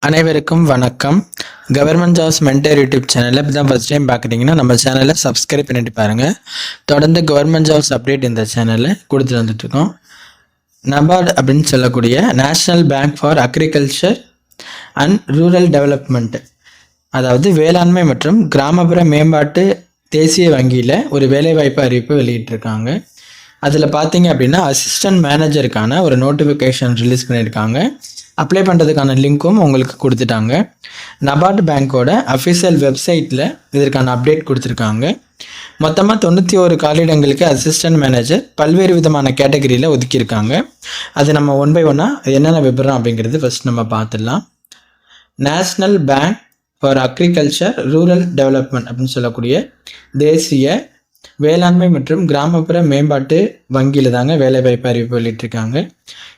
அனைவருக்கும் வணக்கம். Government jobs mentor YouTube சேனலில் இப்போ தான் ஃபஸ்ட் டைம் பார்க்குறீங்கன்னா நம்ம சேனலை சப்ஸ்கிரைப் பண்ணிட்டு பாருங்கள். தொடர்ந்து கவர்மெண்ட் ஜாப்ஸ் அப்டேட் இந்த சேனலில் கொடுத்துட்டு வந்துட்டுருக்கோம். நபார்டு அப்படின்னு சொல்லக்கூடிய national bank for agriculture and rural development, அதாவது வேளாண்மை மற்றும் கிராமப்புற மேம்பாட்டு தேசிய வங்கியில் ஒரு வேலைவாய்ப்பு அறிவிப்பு வெளியிட்டிருக்காங்க. அதில் பார்த்தீங்க அப்படின்னா அசிஸ்டன்ட் மேனேஜருக்கான ஒரு நோட்டிஃபிகேஷன் ரிலீஸ் பண்ணியிருக்காங்க. அப்ளை பண்ணுறதுக்கான லிங்க்கும் உங்களுக்கு கொடுத்துட்டாங்க. நபார்டு பேங்க்கோட அஃபிஷியல் வெப்சைட்டில் இதற்கான அப்டேட் கொடுத்துருக்காங்க. மொத்தமாக 91 காலியிடங்களுக்கு அசிஸ்டன்ட் மேனேஜர் பல்வேறு விதமான கேட்டகரியில் ஒதுக்கியிருக்காங்க. அது நம்ம ஒன் பை ஒன்னாக என்னென்ன விபரம் அப்படிங்கிறது ஃபஸ்ட் நம்ம பார்த்துடலாம். National bank for agriculture rural development அப்படின்னு சொல்லக்கூடிய தேசிய வேளாண்மை மற்றும் கிராமப்புற மேம்பாட்டு வங்கியில் தாங்க வேலைவாய்ப்பு அறிவிப்பு வெளியிட்டிருக்காங்க.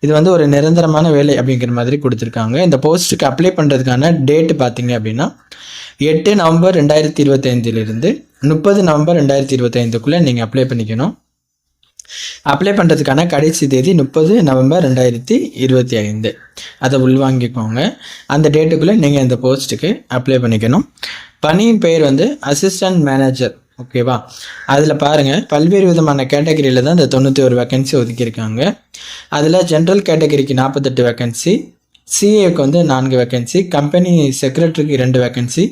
இது ஒரு நிரந்தரமான வேலை அப்படிங்கிற மாதிரி கொடுத்துருக்காங்க. இந்த போஸ்ட்டுக்கு அப்ளை பண்ணுறதுக்கான டேட்டு பார்த்தீங்க அப்படின்னா 8 நவம்பர் 2025 30 நவம்பர் 2025 நீங்கள் அப்ளை பண்ணிக்கணும். அப்ளை பண்ணுறதுக்கான கடைசி தேதி 30 நவம்பர் 2025. அதை உள்வாங்கிக்கோங்க. அந்த டேட்டுக்குள்ளே நீங்கள் இந்த போஸ்ட்டுக்கு அப்ளை பண்ணிக்கணும். பணியின் பெயர் அசிஸ்டன்ட் மேனேஜர். ஓகேவா? அதில் பாருங்கள், பல்வேறு விதமான கேட்டகரியில் தான் இந்த 91 வேக்கன்சி ஒதுக்கியிருக்காங்க. அதில் ஜென்ரல் கேட்டகரிக்கு 48 வேக்கன்சி, சிஏக்கு 4 வேக்கன்சி, கம்பெனி செக்ரட்டரிக்கு 2 வேக்கன்சி,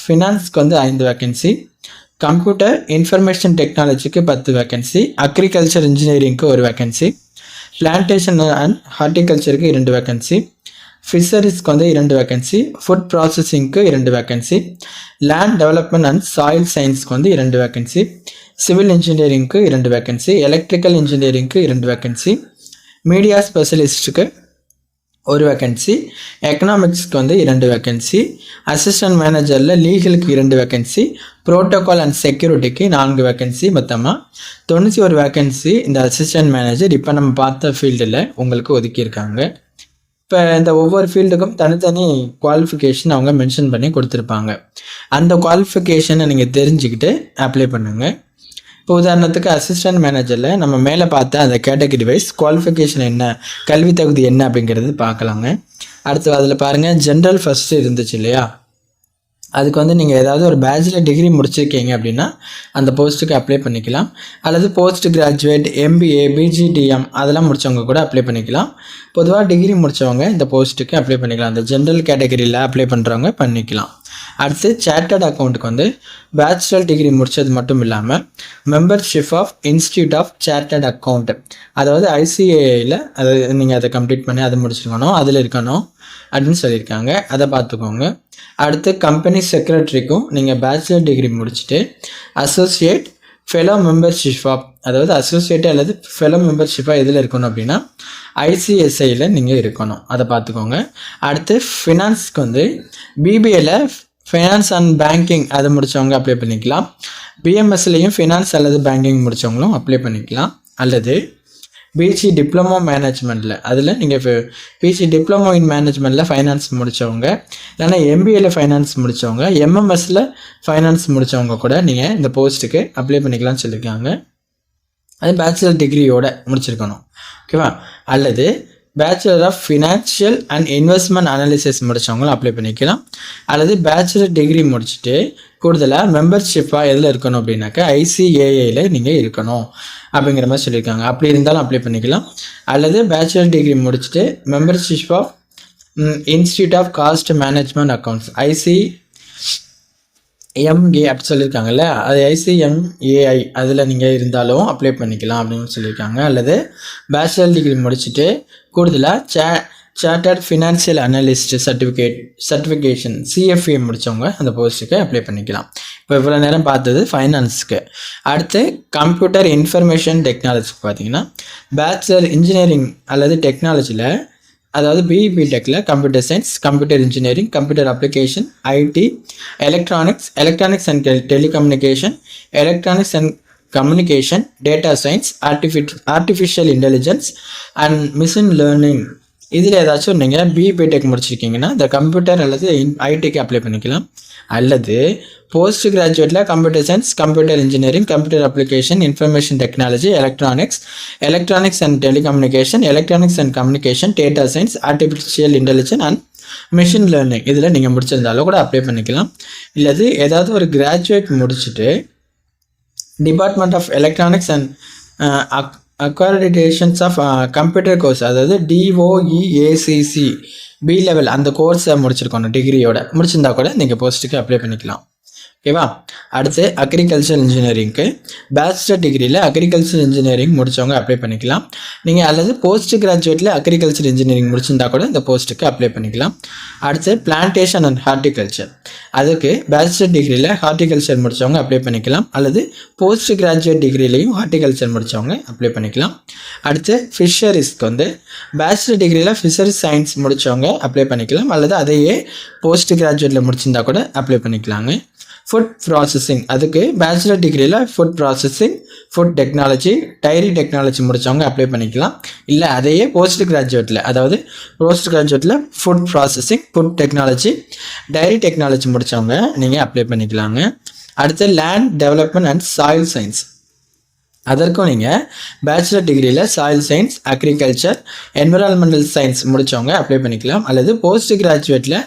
ஃபினான்ஸ்க்கு 5 வேக்கன்சி, கம்ப்யூட்டர் இன்ஃபர்மேஷன் டெக்னாலஜிக்கு 10 வேக்கன்சி, அக்ரிகல்ச்சர் இன்ஜினியரிங்க்கு 1 வேக்கன்சி, பிளான்டேஷன் அண்ட் ஹார்டிகல்ச்சருக்கு 2 வேக்கன்சி, ஃபிஷரிஸ்க்கு 2 வேக்கன்சி, ஃபுட் ப்ராசஸிங்க்கு 2 vacancy, land development and soil சயின்ஸ்க்கு 2 வேக்கன்சி, சிவில் இன்ஜினியரிங்க்கு 2 வேக்கன்சி, எலக்ட்ரிக்கல் இன்ஜினியரிங்க்கு 2 வேக்கன்சி, மீடியா ஸ்பெஷலிஸ்ட்டுக்கு 1 வேக்கன்சி, எக்கனாமிக்ஸ்க்கு 2 வேக்கன்சி, அசிஸ்டன்ட் மேனேஜரில் லீகலுக்கு 2 வேக்கன்சி, ப்ரோட்டோகால் அண்ட் செக்யூரிட்டிக்கு 4 வேக்கன்சி. மொத்தமாக 91 வேக்கன்சி இந்த அசிஸ்டன்ட் மேனேஜர் இப்போ நம்ம பார்த்த ஃபீல்டில் உங்களுக்கு ஒதுக்கியிருக்காங்க. இப்போ இந்த ஒவ்வொரு ஃபீல்டுக்கும் தனித்தனி குவாலிஃபிகேஷன் அவங்க மென்ஷன் பண்ணி கொடுத்துருப்பாங்க. அந்த குவாலிஃபிகேஷனை நீங்கள் தெரிஞ்சுக்கிட்டு அப்ளை பண்ணுங்கள். இப்போ உதாரணத்துக்கு அசிஸ்டன்ட் மேனேஜரில் நம்ம மேலே பார்த்த அந்த கேட்டகரி வைஸ் குவாலிஃபிகேஷன் என்ன, கல்வி தகுதி என்ன அப்படிங்கிறது பார்க்கலாங்க. அடுத்து அதில் பாருங்கள், ஜென்ரல் ஃபஸ்ட்டு இருந்துச்சு இல்லையா, அதுக்கு நீங்கள் ஏதாவது ஒரு பேச்சுலர் டிகிரி முடிச்சிருக்கீங்க அப்படின்னா அந்த போஸ்ட்டுக்கு அப்ளை பண்ணிக்கலாம். அல்லது போஸ்ட் கிராஜுவேட், MBA, BGDM அதெல்லாம் முடித்தவங்க கூட அப்ளை பண்ணிக்கலாம். பொதுவாக டிகிரி முடித்தவங்க இந்த போஸ்ட்டுக்கு அப்ளை பண்ணிக்கலாம். அந்த ஜென்ரல் கேட்டகரியில் அப்ளை பண்ணுறவங்க பண்ணிக்கலாம். அடுத்து சார்ட்டர்ட் அக்கௌண்ட்டுக்கு பேச்சுலர் டிகிரி முடித்தது மட்டும் இல்லாமல் membership of institute of chartered account, அதாவது ICAIயில் நீங்கள் அதை கம்ப்ளீட் பண்ணி அதை முடிச்சிருக்கணும், அதில் இருக்கணும் அப்படின்னு சொல்லியிருக்காங்க. அதை பார்த்துக்கோங்க. அடுத்து கம்பெனி செக்ரட்டரிக்கும் நீங்கள் பேச்சுலர் டிகிரி முடிச்சுட்டு அசோசியேட் ஃபெலோ மெம்பர்ஷிப் ஆஃப், அதாவது அசோசியேட் அல்லது ஃபெலோ மெம்பர்ஷிப்பாக எதில் இருக்கணும் அப்படின்னா ICSIயில் நீங்கள் இருக்கணும். அதை பார்த்துக்கோங்க. அடுத்து ஃபினான்ஸ்க்கு BBAல ஃபைனான்ஸ் அண்ட் பேங்கிங் அதை முடித்தவங்க அப்ளை பண்ணிக்கலாம். BMSலையும் ஃபினான்ஸ் அல்லது பேங்கிங் முடித்தவங்களும் அப்ளை பண்ணிக்கலாம். அல்லது பிஜி டிப்ளமோ மேனேஜ்மெண்ட்டில், அதில் நீங்கள் பிஜி டிப்ளமோ இன் மேனேஜ்மெண்ட்டில் ஃபைனான்ஸ் முடித்தவங்க, இல்லைனா MBAல ஃபைனான்ஸ் முடித்தவங்க, MMSல ஃபைனான்ஸ் முடித்தவங்க கூட நீங்கள் இந்த போஸ்ட்டுக்கு அப்ளை பண்ணிக்கலாம்னு சொல்லியிருக்காங்க. அது பேச்சுலர் டிகிரியோட முடிச்சிருக்கணும். ஓகேவா? அல்லது bachelor of financial and investment analysis முடித்தவங்களும் அப்ளை பண்ணிக்கலாம். அல்லது பேச்சுலர் டிகிரி முடிச்சுட்டு கூடுதலாக மெம்பர்ஷிப்பாக எதில் இருக்கணும் அப்படின்னாக்கா ICAIயில் நீங்கள் இருக்கணும் அப்படிங்கிற மாதிரி சொல்லியிருக்காங்க. அப்படி இருந்தாலும் அப்ளை பண்ணிக்கலாம். அல்லது பேச்சுலர் டிகிரி முடிச்சுட்டு membership of institute of cost management accounts ICMA அப்படி சொல்லியிருக்காங்கல்ல, அது ICMAI அதில் நீங்கள் இருந்தாலும் அப்ளை பண்ணிக்கலாம் அப்படின்னு சொல்லியிருக்காங்க. அல்லது பேச்சுலர் டிகிரி முடிச்சுட்டு கூடுதலாக chartered financial analyst certification CFA முடித்தவங்க அந்த போஸ்ட்டுக்கு அப்ளை பண்ணிக்கலாம். இப்போ இவ்வளோ நேரம் பார்த்தது ஃபைனான்ஸுக்கு. அடுத்து கம்ப்யூட்டர் இன்ஃபர்மேஷன் டெக்னாலஜிக்கு பார்த்தீங்கன்னா பேச்சுலர் இன்ஜினியரிங் அல்லது டெக்னாலஜியில், அதாவது BTechல computer science, computer engineering, computer application, IT, electronics and telecommunication, electronics and communication, data science, artificial intelligence and machine learning இதில் ஏதாச்சும் நீங்கள் BTech முடிச்சிருக்கீங்கன்னா இந்த கம்ப்யூட்டர் அல்லது ITக்கு அப்ளை பண்ணிக்கலாம். அல்லது போஸ்ட் கிராஜுவேட்டில் computer science, computer engineering, computer application, information technology, electronics and telecommunication, electronics and communication, data science, artificial intelligence and machine learning இதில் நீங்கள் முடிச்சிருந்தாலும் கூட அப்ளை பண்ணிக்கலாம். இல்லது ஏதாவது ஒரு கிராஜுவேட் முடிச்சுட்டு department of electronics and accreditations of computer course, அதாவது DOEACC B level அந்த கோர்ஸை முடிச்சிருக்கணும், டிகிரியோட முடிச்சிருந்தா கூட நீங்கள் போஸ்ட்டுக்கு அப்ளை பண்ணிக்கலாம். ஓகேவா. அடுத்து அக்ரிகல்ச்சர் இன்ஜினியரிங்க்கு பேச்சுலர் டிகிரியில் அக்ரிகல்ச்சர் இன்ஜினியரிங் முடித்தவங்க அப்ளை பண்ணிக்கலாம். நீங்கள் அல்லது போஸ்ட் கிராஜுவேட்டில் அக்ரிகல்ச்சர் இன்ஜினியரிங் முடிச்சிருந்தா கூட இந்த போஸ்ட்டுக்கு அப்ளை பண்ணிக்கலாம். அடுத்து பிளான்டேஷன் அண்ட் ஹார்டிகல்ச்சர், அதுக்கு பேச்சுலர் டிகிரியில் ஹார்டிகல்ச்சர் முடித்தவங்க அப்ளை பண்ணிக்கலாம், அல்லது போஸ்ட் கிராஜுவேட் டிகிரிலையும் ஹார்டிகல்ச்சர் முடித்தவங்க அப்ளை பண்ணிக்கலாம். அடுத்து ஃபிஷரிஸ்க்கு வந்து பேச்சுலர் டிகிரியில் ஃபிஷரிஸ் சயின்ஸ் முடித்தவங்க அப்ளை பண்ணிக்கலாம், அல்லது அதையே போஸ்ட் கிராஜுவேட்டில் முடிச்சிருந்தா கூட அப்ளை பண்ணிக்கலாங்க. ஃபுட் ப்ராசஸிங், அதுக்கு பேச்சுலர் டிகிரியில் food processing, food technology, dairy technology முடித்தவங்க அப்ளை பண்ணிக்கலாம். இல்லை அதையே போஸ்ட் கிராஜுவேட்டில், அதாவது போஸ்ட் கிராஜுவேட்டில் food processing, food technology, dairy technology முடித்தவங்க நீங்கள் அப்ளை பண்ணிக்கலாங்க. அடுத்து land development and soil science, அதற்கும் நீங்கள் பேச்சுலர் டிகிரியில் soil science, agriculture, environmental science முடித்தவங்க அப்ளை பண்ணிக்கலாம், அல்லது போஸ்ட் கிராஜுவேட்டில்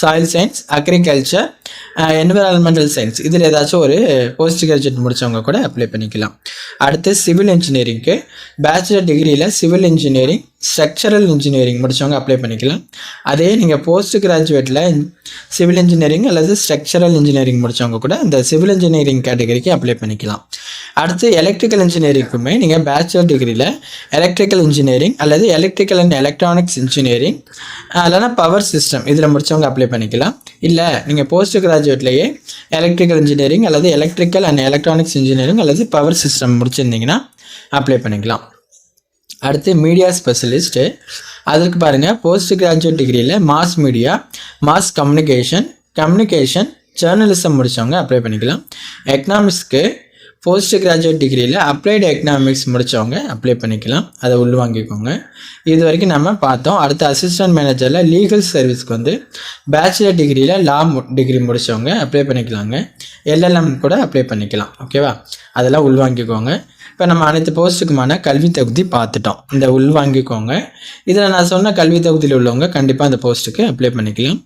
soil science, agriculture, environmental science இதில் ஏதாச்சும் ஒரு போஸ்ட் கிராஜுவேட் முடித்தவங்க கூட அப்ளை பண்ணிக்கலாம். அடுத்து சிவில் இன்ஜினியரிங்க்கு பேச்சுலர் டிகிரியில் சிவில் இன்ஜினியரிங், ஸ்ட்ரக்சரல் இன்ஜினியரிங் முடித்தவங்க அப்ளை பண்ணிக்கலாம். அதே நீங்கள் போஸ்ட் கிராஜுவேட்டில் சிவில் இன்ஜினியரிங் அல்லது ஸ்ட்ரக்சரல் இன்ஜினியரிங் முடித்தவங்க கூட இந்த சிவில் இன்ஜினியரிங் கேட்டகரிக்கு அப்ளை பண்ணிக்கலாம். அடுத்து எலக்ட்ரிக்கல் இன்ஜினியரிங்க்குமே நீங்கள் பேச்சுலர் டிகிரியில் எலக்ட்ரிக்கல் இன்ஜினியரிங் அல்லது எலக்ட்ரிக்கல் அண்ட் எலக்ட்ரானிக்ஸ் இன்ஜினியரிங் இல்லைனா பவர் சிஸ்டம் இதில் முடித்தவங்க அப்ளை பண்ணிக்கலாம். இல்லை நீங்கள் போஸ்ட் கிராஜுவேட்லேயே எலக்ட்ரிக்கல் இன்ஜினியரிங் அல்லது எலக்ட்ரிக்கல் அண்ட் எலக்ட்ரானிக்ஸ் இன்ஜினியரிங் அல்லது பவர் சிஸ்டம் முடிச்சிருந்தீங்கன்னா அப்ளை பண்ணிக்கலாம். அடுத்து மீடியா ஸ்பெஷலிஸ்ட்டு, அதுக்கு பாருங்கள் போஸ்ட் கிராஜுவேட் டிகிரியில் mass media, mass communication, journalism முடித்தவங்க அப்ளை பண்ணிக்கலாம். எக்கனாமிக்ஸ்க்கு போஸ்ட் கிராஜுவேட் டிகிரியில் அப்ளைடு எக்கனாமிக்ஸ் முடித்தவங்க அப்ளை பண்ணிக்கலாம், அதை உள்வாங்கிக்கோங்க. இது வரைக்கும் நம்ம பார்த்தோம். அடுத்து அசிஸ்டன்ட் மேனேஜரில் லீகல் சர்வீஸ்க்கு வந்து பேச்சுலர் டிகிரியில் லா டிகிரி முடித்தவங்க அப்ளை பண்ணிக்கலாங்க, LLM கூட அப்ளை பண்ணிக்கலாம். ஓகேவா, அதெல்லாம் உள்வாங்கிக்கோங்க. இப்போ நம்ம அனைத்து போஸ்ட்டுக்குமான கல்வி தகுதி பார்த்துட்டோம், இந்த உள்வாங்கிக்கோங்க. இதில் நான் சொன்ன கல்வி தகுதியில் உள்ளவங்க கண்டிப்பாக அந்த போஸ்ட்டுக்கு அப்ளை பண்ணிக்கலாம்.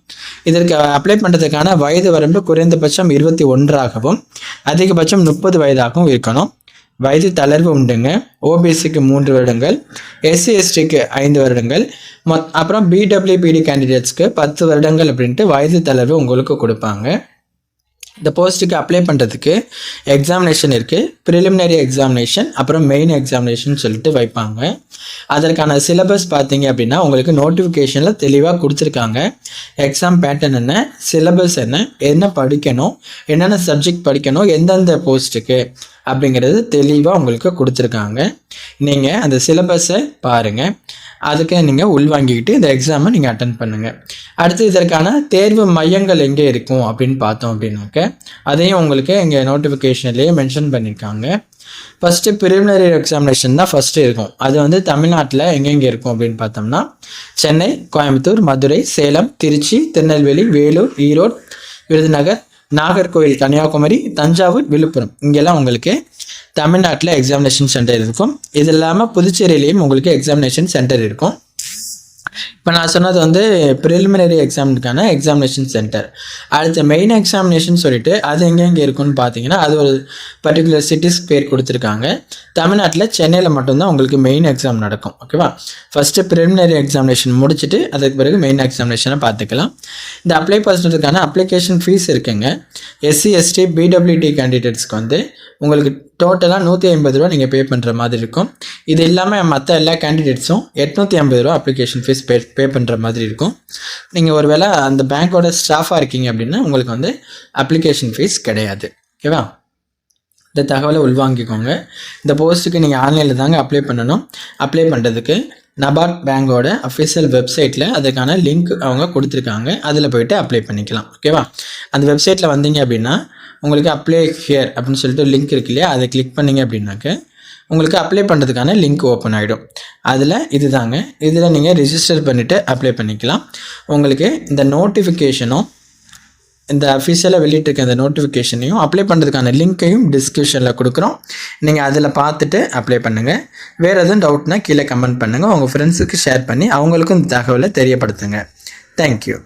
இதற்கு அப்ளை பண்ணுறதுக்கான வயது வரம்பு குறைந்தபட்சம் 21ஆகவும் அதிகபட்சம் 30 வயதாகவும் இருக்கணும். வயது தளர்வு உண்டுங்க. OBCக்கு 3 வருடங்கள், SC STக்கு 5 வருடங்கள், அப்புறம் BWPD கேண்டிடேட்ஸ்க்கு 10 வருடங்கள் அப்படின்ட்டு வயது தளர்வு உங்களுக்கு கொடுப்பாங்க. இந்த போஸ்ட்டுக்கு அப்ளை பண்ணுறதுக்கு எக்ஸாமினேஷன் இருக்குது, ப்ரிலிமினரி எக்ஸாமினேஷன், அப்புறம் மெயின் எக்ஸாமினேஷன் சொல்லிட்டு வைப்பாங்க. அதற்கான சிலபஸ் பார்த்தீங்க அப்படின்னா உங்களுக்கு நோட்டிஃபிகேஷனில் தெளிவாக கொடுத்துருக்காங்க. எக்ஸாம் பேட்டர்ன் என்ன, சிலபஸ் என்ன படிக்கணும், என்னென்ன சப்ஜெக்ட் படிக்கணும், எந்தெந்த போஸ்ட்டுக்கு அப்படிங்கிறது தெளிவாக உங்களுக்கு கொடுத்துருக்காங்க. நீங்கள் அந்த சிலபஸை பாருங்கள், அதுக்கு நீங்கள் உள்வாங்கிக்கிட்டு இந்த எக்ஸாமை நீங்கள் அட்டன் பண்ணுங்கள். அடுத்து இதற்கான தேர்வு மையங்கள் எங்கே இருக்கும் அப்படின்னு பார்த்தோம் அப்படின்னாக்க அதையும் உங்களுக்கு இங்கே நோட்டிஃபிகேஷன்லேயே மென்ஷன் பண்ணியிருக்காங்க. ஃபஸ்ட்டு ப்ரிலிமினரி எக்ஸாமினேஷன் தான் ஃபஸ்ட்டு இருக்கும். அது வந்து தமிழ்நாட்டில் எங்கெங்கே இருக்கும் அப்படின்னு பார்த்தோம்னா சென்னை, கோயம்புத்தூர், மதுரை, சேலம், திருச்சி, திருநெல்வேலி, வேலூர், ஈரோடு, விருதுநகர், நாகர்கோவில், கன்னியாகுமரி, தஞ்சாவூர், விழுப்புரம் இங்கெல்லாம் உங்களுக்கு தமிழ்நாட்டில் எக்ஸாமினேஷன் சென்டர் இருக்கும். இது இல்லாமல் புதுச்சேரியிலையும் உங்களுக்கு எக்ஸாமினேஷன் சென்டர் இருக்கும். இப்போ நான் சொன்னது வந்து ப்ரிலிமினரி எக்ஸாமுக்கான எக்ஸாமினேஷன் சென்டர். அடுத்த மெயின் எக்ஸாமினேஷன் சொல்லிட்டு அது எங்கெங்கே இருக்குன்னு பார்த்தீங்கன்னா அது ஒரு பர்டிகுலர் சிட்டிஸ் பேர் கொடுத்துருக்காங்க. தமிழ்நாட்டில் சென்னையில் மட்டும்தான் உங்களுக்கு மெயின் எக்ஸாம் நடக்கும். ஓகேவா, ஃபஸ்ட்டு ப்ரிலிமினரி எக்ஸாமினேஷன் முடிச்சுட்டு அதுக்கு பிறகு மெயின் எக்ஸாமினேஷனை பார்த்துக்கலாம். இந்த அப்ளை பண்ணுறதுக்கான அப்ளிகேஷன் ஃபீஸ் இருக்குங்க. SC ST BWT கேண்டிடேட்ஸ்க்கு வந்து உங்களுக்கு டோட்டலாக 150 ரூபா நீங்கள் பே பண்ணுற மாதிரி இருக்கும். இது இல்லாமல் மற்ற எல்லா கேண்டிடேட்ஸும் 850 ரூபா அப்ளிகேஷன் ஃபீஸ் பே பண்ணுற மாதிரி இருக்கும். நீங்கள் ஒரு வேளை அந்த பேங்க்கோட ஸ்டாஃபாக இருக்கீங்க அப்படின்னா உங்களுக்கு வந்து அப்ளிகேஷன் ஃபீஸ் கிடையாது. ஓகேவா, இந்த தகவலை உள்வாங்கிக்கோங்க. இந்த போஸ்ட்டுக்கு நீங்கள் ஆன்லைனில் தாங்க அப்ளை பண்ணணும். அப்ளை பண்ணுறதுக்கு நபார்ட் பேங்கோட அஃபிஷியல் வெப்சைட்டில் அதுக்கான லிங்க் அவங்க கொடுத்துருக்காங்க, அதில் போய்ட்டு அப்ளை பண்ணிக்கலாம். ஓகேவா, அந்த வெப்சைட்டில் வந்தீங்க அப்படின்னா உங்களுக்கு அப்ளை ஹியர் அப்படின்னு சொல்லிட்டு லிங்க் இருக்கு இல்லையா, அதை கிளிக் பண்ணிங்க அப்படின்னாக்க உங்களுக்கு அப்ளை பண்ணுறதுக்கான லிங்க் ஓப்பன் ஆகிடும். அதில் இது தாங்க, இதில் நீங்கள் ரிஜிஸ்டர் பண்ணிவிட்டு அப்ளை பண்ணிக்கலாம். உங்களுக்கு இந்த நோட்டிஃபிகேஷனும் இந்த அஃபிஷியலாக வெளியிட்டிருக்க இந்த நோட்டிஃபிகேஷனையும் அப்ளை பண்ணுறதுக்கான லிங்க்கையும் டிஸ்கிரிப்ஷனில் கொடுக்குறோம். நீங்கள் அதில் பார்த்துட்டு அப்ளை பண்ணுங்கள். வேறு எதுவும் டவுட்னா கீழே கமெண்ட் பண்ணுங்கள். உங்கள் ஃப்ரெண்ட்ஸுக்கு ஷேர் பண்ணி அவங்களுக்கும் இந்த தகவலை தெரியப்படுத்துங்க. தேங்க்யூ.